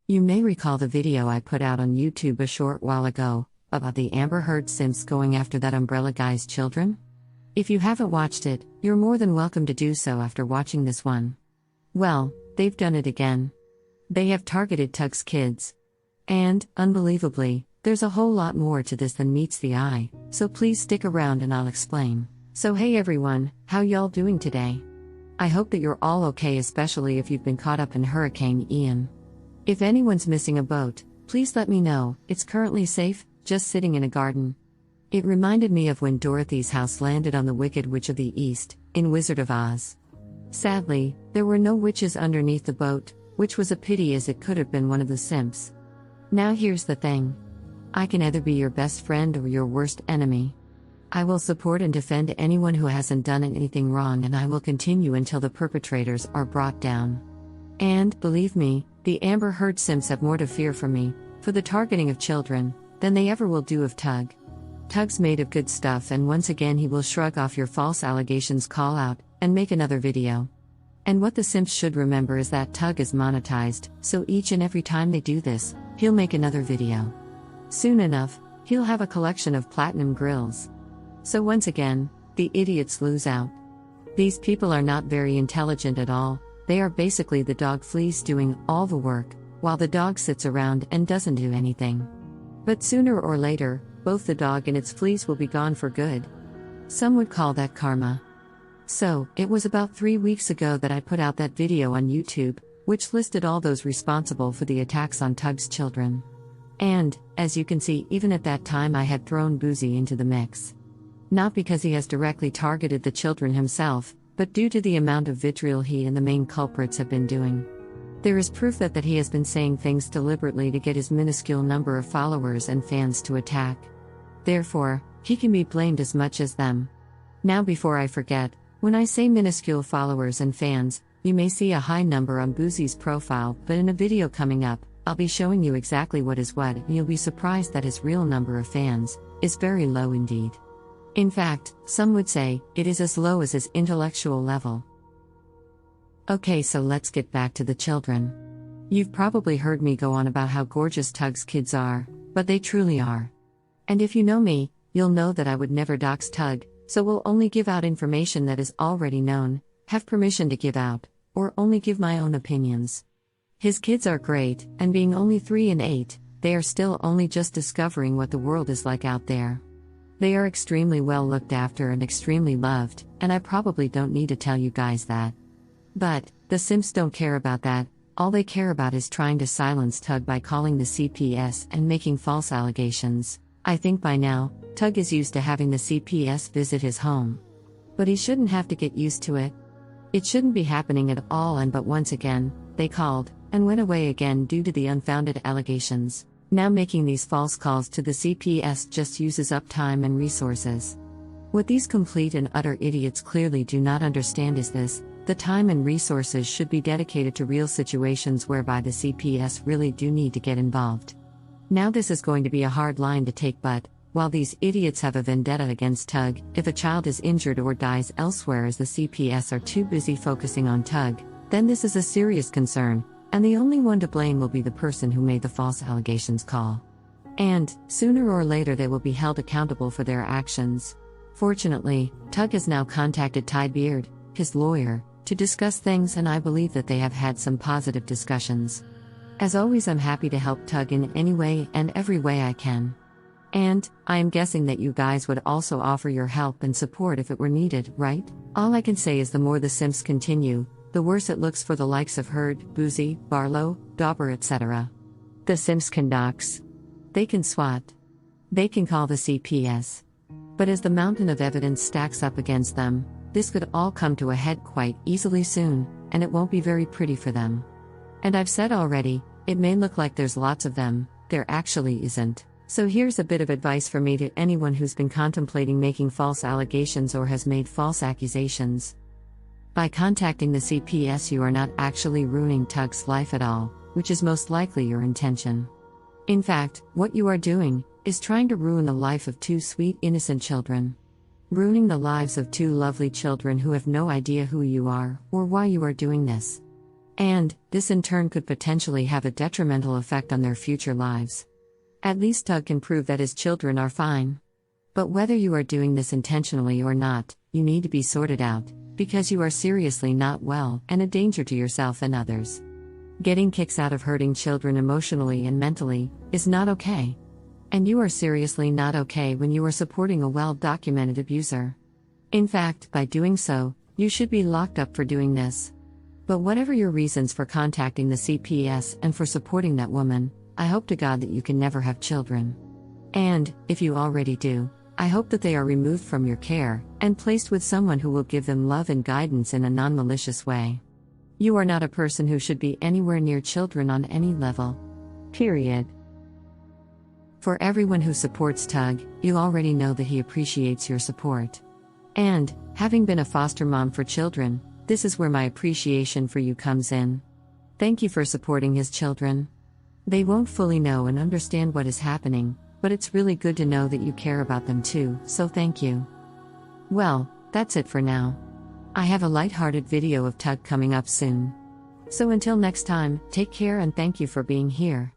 You may recall the video I put out on YouTube a short while ago about the Amber Heard simps going after that umbrella guy's children. If you haven't watched it, you're more than welcome to do so after watching this one. Well, they've done it again. They have targeted Tug's kids. And, unbelievably, there's a whole lot more to this than meets the eye, so please stick around and I'll explain. So hey everyone, how y'all doing today? I hope that you're all okay, especially if you've been caught up in Hurricane Ian. If anyone's missing a boat, please let me know. It's currently safe, just sitting in a garden. It reminded me of when Dorothy's house landed on the Wicked Witch of the East, in Wizard of Oz. Sadly, there were no witches underneath the boat, which was a pity as it could have been one of the simps. Now here's the thing. I can either be your best friend or your worst enemy. I will support and defend anyone who hasn't done anything wrong, and I will continue until the perpetrators are brought down. And, believe me, the Amber Heard simps have more to fear from me, for the targeting of children, than they ever will do of Tug. Tug's made of good stuff, and once again he will shrug off your false allegations, call out, and make another video. And what the simps should remember is that Tug is monetized, so each and every time they do this, he'll make another video. Soon enough, he'll have a collection of platinum grills. So once again, the idiots lose out. These people are not very intelligent at all. They are basically the dog fleas doing all the work, while the dog sits around and doesn't do anything. But sooner or later, both the dog and its fleas will be gone for good. Some would call that karma. So, it was about 3 weeks ago that I put out that video on YouTube, which listed all those responsible for the attacks on Tug's children. And, as you can see, even at that time I had thrown Bouzy into the mix. Not because he has directly targeted the children himself, but due to the amount of vitriol he and the main culprits have been doing. There is proof that he has been saying things deliberately to get his minuscule number of followers and fans to attack. Therefore, he can be blamed as much as them. Now before I forget, when I say minuscule followers and fans, you may see a high number on Bouzy's profile, but in a video coming up, I'll be showing you exactly what is what, and you'll be surprised that his real number of fans is very low indeed. In fact, some would say, it is as low as his intellectual level. Okay, so let's get back to the children. You've probably heard me go on about how gorgeous Tug's kids are, but they truly are. And if you know me, you'll know that I would never dox Tug, so will only give out information that is already known, have permission to give out, or only give my own opinions. His kids are great, and being only 3 and 8, they are still only just discovering what the world is like out there. They are extremely well looked after and extremely loved, and I probably don't need to tell you guys that. But, the simps don't care about that. All they care about is trying to silence Tug by calling the CPS and making false allegations. I think by now, Tug is used to having the CPS visit his home. But he shouldn't have to get used to it. It shouldn't be happening at all, but once again, they called, and went away again due to the unfounded allegations. Now making these false calls to the CPS just uses up time and resources. What these complete and utter idiots clearly do not understand is this: the time and resources should be dedicated to real situations whereby the CPS really do need to get involved. Now this is going to be a hard line to take, but, while these idiots have a vendetta against Tug, if a child is injured or dies elsewhere as the CPS are too busy focusing on Tug, then this is a serious concern, and the only one to blame will be the person who made the false allegations call. And, sooner or later they will be held accountable for their actions. Fortunately, Tug has now contacted Ty Beard, his lawyer, to discuss things, and I believe that they have had some positive discussions. As always, I'm happy to help Tug in any way and every way I can. And, I am guessing that you guys would also offer your help and support if it were needed, right? All I can say is the more the simps continue, the worse it looks for the likes of Heard, Bouzy, Barlow, Dauber, etc. The simps can dox. They can swat. They can call the CPS. But as the mountain of evidence stacks up against them, this could all come to a head quite easily soon, and it won't be very pretty for them. And I've said already, it may look like there's lots of them, there actually isn't. So here's a bit of advice for me to anyone who's been contemplating making false allegations or has made false accusations. By contacting the CPS, you are not actually ruining Tug's life at all, which is most likely your intention. In fact, what you are doing is trying to ruin the life of 2 sweet innocent children. Ruining the lives of 2 lovely children who have no idea who you are or why you are doing this. And this in turn could potentially have a detrimental effect on their future lives. At least Tug can prove that his children are fine. But whether you are doing this intentionally or not, you need to be sorted out, because you are seriously not well and a danger to yourself and others. Getting kicks out of hurting children emotionally and mentally is not okay. And you are seriously not okay when you are supporting a well-documented abuser. In fact, by doing so, you should be locked up for doing this. But whatever your reasons for contacting the CPS and for supporting that woman, I hope to God that you can never have children. And, if you already do, I hope that they are removed from your care and placed with someone who will give them love and guidance in a non-malicious way. You are not a person who should be anywhere near children on any level. Period. For everyone who supports Tug, you already know that he appreciates your support. And, having been a foster mom for children, this is where my appreciation for you comes in. Thank you for supporting his children. They won't fully know and understand what is happening, but it's really good to know that you care about them too, so thank you. Well, that's it for now. I have a lighthearted video of Tug coming up soon. So until next time, take care and thank you for being here.